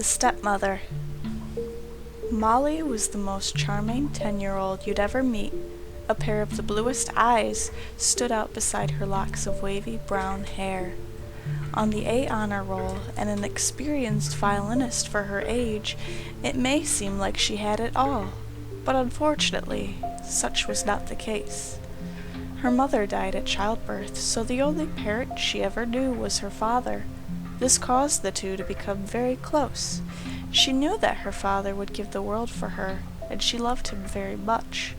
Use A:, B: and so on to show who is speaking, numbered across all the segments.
A: The Stepmother. Molly was the most charming 10-year-old you'd ever meet. A pair of the bluest eyes stood out beside her locks of wavy brown hair. On the A honor roll, and an experienced violinist for her age, it may seem like she had it all, but unfortunately, such was not the case. Her mother died at childbirth, so the only parent she ever knew was her father. This caused the two to become very close. She knew that her father would give the world for her, and she loved him very much.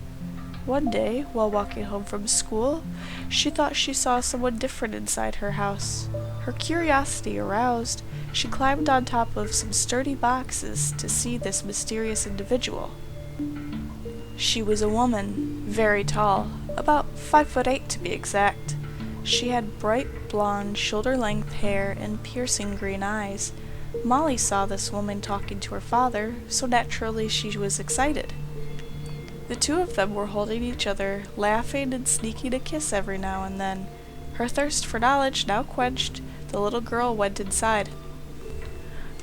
A: One day, while walking home from school, she thought she saw someone different inside her house. Her curiosity aroused, she climbed on top of some sturdy boxes to see this mysterious individual. She was a woman, very tall, about 5'8" to be exact. She had bright blonde, shoulder-length hair and piercing green eyes. Molly saw this woman talking to her father, so naturally she was excited. The two of them were holding each other, laughing and sneaking a kiss every now and then. Her thirst for knowledge now quenched, the little girl went inside.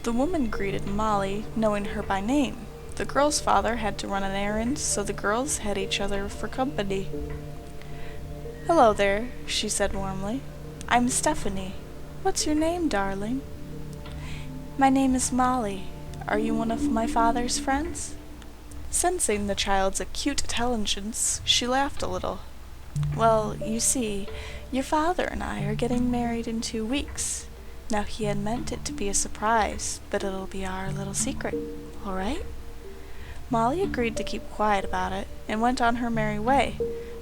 A: The woman greeted Molly, knowing her by name. The girl's father had to run an errand, so the girls had each other for company. "Hello there," she said warmly. "I'm Stephanie. What's your name, darling?" "My name is Molly. Are you one of my father's friends?" Sensing the child's acute intelligence, she laughed a little. "Well, you see, your father and I are getting married in 2 weeks. Now he had meant it to be a surprise, but it'll be our little secret, all right?" Molly agreed to keep quiet about it, and went on her merry way,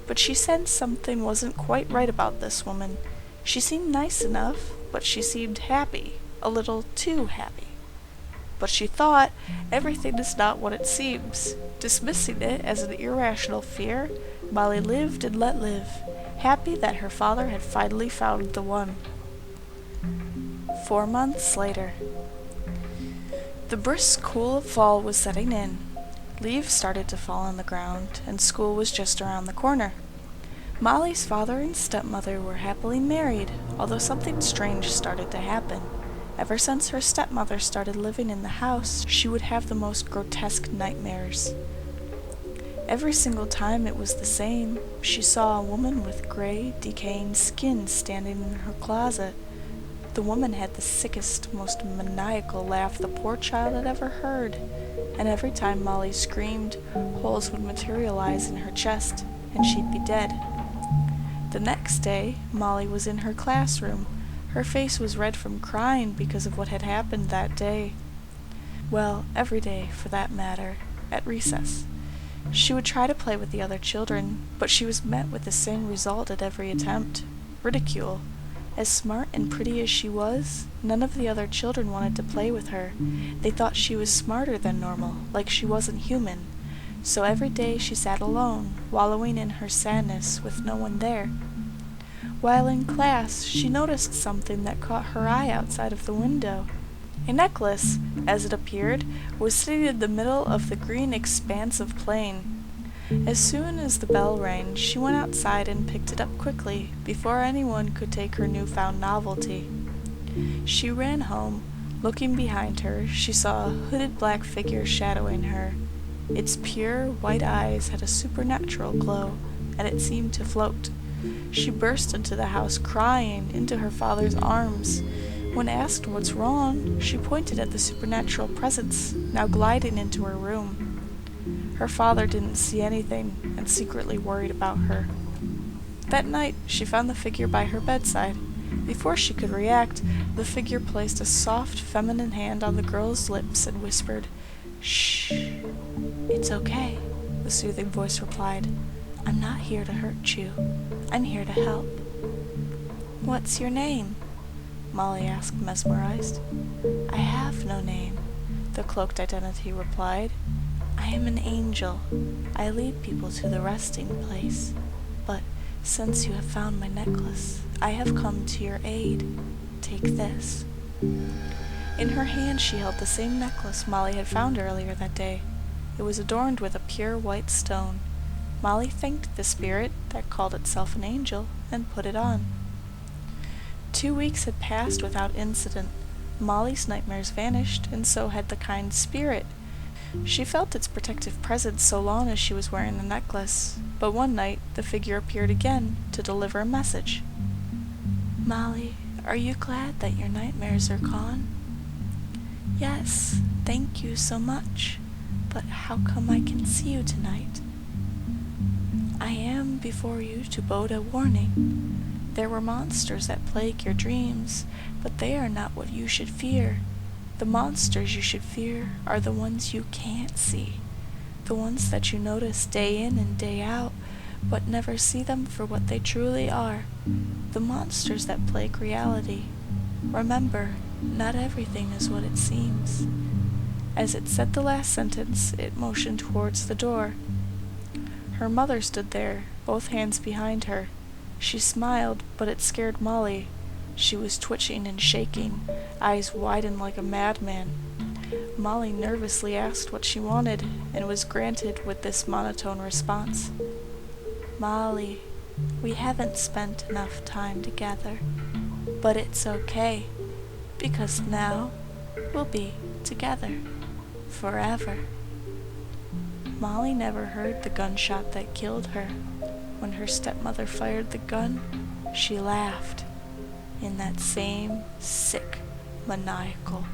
A: but she sensed something wasn't quite right about this woman. She seemed nice enough, but she seemed happy, a little too happy. But she thought, everything is not what it seems. Dismissing it as an irrational fear, Molly lived and let live, happy that her father had finally found the one. 4 months later. The brisk cool of fall was setting in. Leaves started to fall on the ground, and school was just around the corner. Molly's father and stepmother were happily married, although something strange started to happen. Ever since her stepmother started living in the house, she would have the most grotesque nightmares. Every single time it was the same. She saw a woman with gray, decaying skin standing in her closet. The woman had the sickest, most maniacal laugh the poor child had ever heard, and every time Molly screamed, holes would materialize in her chest, and she'd be dead. The next day, Molly was in her classroom. Her face was red from crying because of what had happened that day. Well, every day, for that matter, at recess. She would try to play with the other children, but she was met with the same result at every attempt: ridicule. As smart and pretty as she was, none of the other children wanted to play with her. They thought she was smarter than normal, like she wasn't human. So every day she sat alone, wallowing in her sadness with no one there. While in class, she noticed something that caught her eye outside of the window. A necklace, as it appeared, was sitting in the middle of the green expanse of plain. As soon as the bell rang, she went outside and picked it up quickly, before anyone could take her newfound novelty. She ran home. Looking behind her, she saw a hooded black figure shadowing her. Its pure, white eyes had a supernatural glow, and it seemed to float. She burst into the house crying, into her father's arms. When asked what's wrong, she pointed at the supernatural presence, now gliding into her room. Her father didn't see anything, and secretly worried about her. That night, she found the figure by her bedside. Before she could react, the figure placed a soft, feminine hand on the girl's lips and whispered, "Shh, it's okay," the soothing voice replied. "I'm not here to hurt you. I'm here to help." "What's your name?" Molly asked, mesmerized. "I have no name," the cloaked identity replied. "I am an angel. I lead people to the resting place. But since you have found my necklace, I have come to your aid. Take this." In her hand she held the same necklace Molly had found earlier that day. It was adorned with a pure white stone. Molly thanked the spirit that called itself an angel and put it on. 2 weeks had passed without incident. Molly's nightmares vanished, and so had the kind spirit. She felt its protective presence so long as she was wearing the necklace, but one night the figure appeared again to deliver a message. "Molly, are you glad that your nightmares are gone?" "Yes, thank you so much. But how come I can see you tonight?" "I am before you to bode a warning. There were monsters that plague your dreams, but they are not what you should fear. The monsters you should fear are the ones you can't see, the ones that you notice day in and day out, but never see them for what they truly are, the monsters that plague reality. Remember, not everything is what it seems." As it said the last sentence, it motioned towards the door. Her mother stood there, both hands behind her. She smiled, but it scared Molly. She was twitching and shaking, eyes widened like a madman. Molly nervously asked what she wanted, and was granted with this monotone response. "Molly, we haven't spent enough time together, but it's okay, because now we'll be together forever." Molly never heard the gunshot that killed her. When her stepmother fired the gun, she laughed in that same sick, maniacal